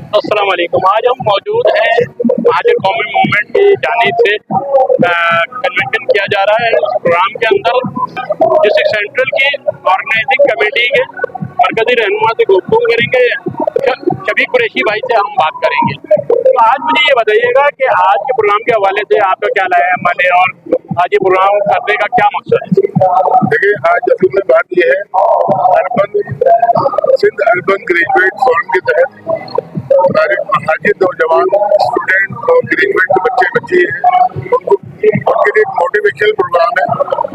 अस्सलाम वालेकुम। आज हम मौजूद हैं महाजर कौमी मूवमेंट की जानिब से कन्वेंशन किया जा रहा है इस प्रोग्राम के अंदर, जिसे सेंट्रल की ऑर्गेनाइजिंग कमेटी के मरकजी रहनुमा से गुफ्तगू करेंगे। शबीक कुरैशी भाई से हम बात करेंगे। तो आज मुझे ये बताइएगा कि आज के प्रोग्राम के हवाले से आपका क्या राय अमल है और आज ये प्रोग्राम करने का क्या मकसद है? देखिए, आज असल में बात यह है, सिंध अर्बन ग्रेजुएट फोरम के तहत हमारे महाजिर नौजवान स्टूडेंट और ग्रेजुएट के बच्चे हैं, उनके लिए एक मोटिवेशनल प्रोग्राम है।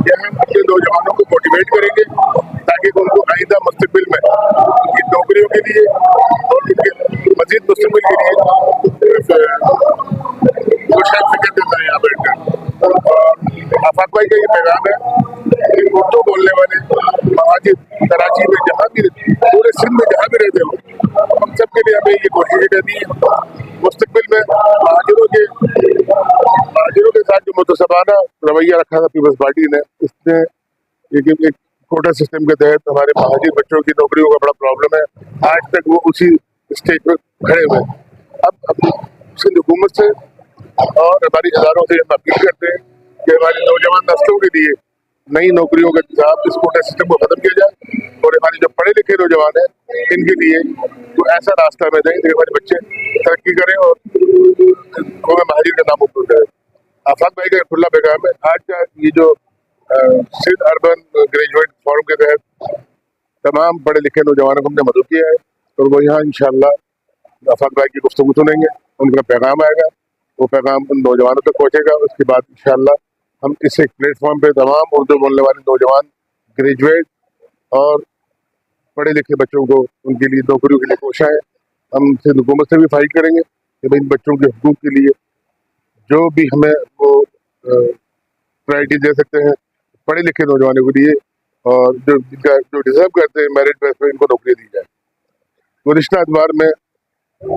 यह हम अपने नौजवानों को मोटिवेट करेंगे ताकि उनको आइंदा मुस्तकबिल में उनकी नौकरियों के लिए और उनके मजीद मुस्तकबिल के लिए वो शायद फिक्र देता है यहाँ बैठकर। आफाक भाई का ये पैगाम है कि उर्दू बोलने वाले महाजिर कराची में जहाँ भी पूरे सिंध में जहाँ भी रहते हो, हम सब के लिए हमें ये कोशिश करनी है मुस्तकबिल में महाजिरों के साथ जो मुतसबाना रवैया रखा था पीपल्स पार्टी ने, इसने एक कोटा सिस्टम के तहत हमारे महाजिर बच्चों की नौकरियों का बड़ा प्रॉब्लम है। आज तक वो उसी स्टेज पर खड़े हुए। अब सिंध हुकूमत से और हमारी इदारों से हम अपील करते हैं कि हमारी नौजवान नस्लों के लिए नई नौकरियों के साथ इस कोटा सिस्टम को खत्म किया जाए और हमारे जो पढ़े लिखे नौजवान हैं इनके लिए तो ऐसा रास्ता में दें कि हमारे बच्चे तरक्की करें और कौम महाजिर का नाम उपलब्ध है। आफाक भाई का खुला पैगाम है। आज का ये जो सिंध अर्बन ग्रेजुएट फोरम के तहत तमाम पढ़े लिखे नौजवानों को हमने मदद किया है और वो यहाँ इंशाअल्लाह आफाक भाई की गुफ्तगू सुनेंगे, उनका पैगाम आएगा, वो पैगाम उन नौजवानों तक पहुँचेगा। उसके बाद इंशाअल्लाह हम इस एक प्लेटफॉर्म पे तमाम उर्दू बोलने वाले नौजवान ग्रेजुएट और पढ़े लिखे बच्चों को उनके लिए नौकरियों के लिए कोशिश है। हम सिंध हुकूमत से भी फाइट करेंगे कि भाई इन बच्चों के हुकूक के लिए जो भी हमें वो प्रायोरिटी दे सकते हैं पढ़े लिखे नौजवानों के लिए, और जो डिजर्व करते हैं मेरिट बेस पर इनको नौकरी दी जाए। गुज़िश्ता अदवार में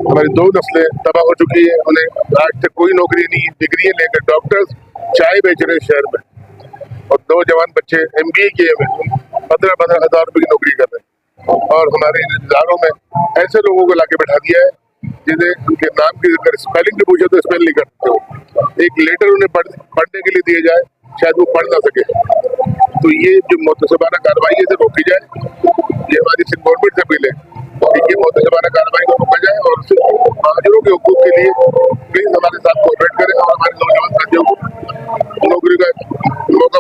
हमारी 2 नस्लें तबाह हो चुकी है, उन्हें आज तक कोई नौकरी नहीं। डिग्री लेकर डॉक्टर्स चाय बेच रहे शहर में और 2 जवान बच्चे MBA किए हुए 15-15 हज़ार रुपये की नौकरी कर रहे हैं। और हमारे इन इदारों में ऐसे लोगों को लाके बैठा दिया है जिन्हें उनके नाम की अगर स्पेलिंग भी पूछे तो स्पेल नहीं करते हो। एक लेटर उन्हें पढ़ने के लिए दिया जाए, शायद वो पढ़ ना सके। तो ये जो मुतसबाना कार्रवाई है इसे रोकी जाए। ये हमारी सिंध गवर्नमेंट से अपील है कि ये मुतसबाना कार्रवाई को रोका जाए और महाजिरों के हुकूक के लिए प्लीज हमारे साथ कोऑपरेट करें और हमारे नौजवान साथियों को नौकरी का मौका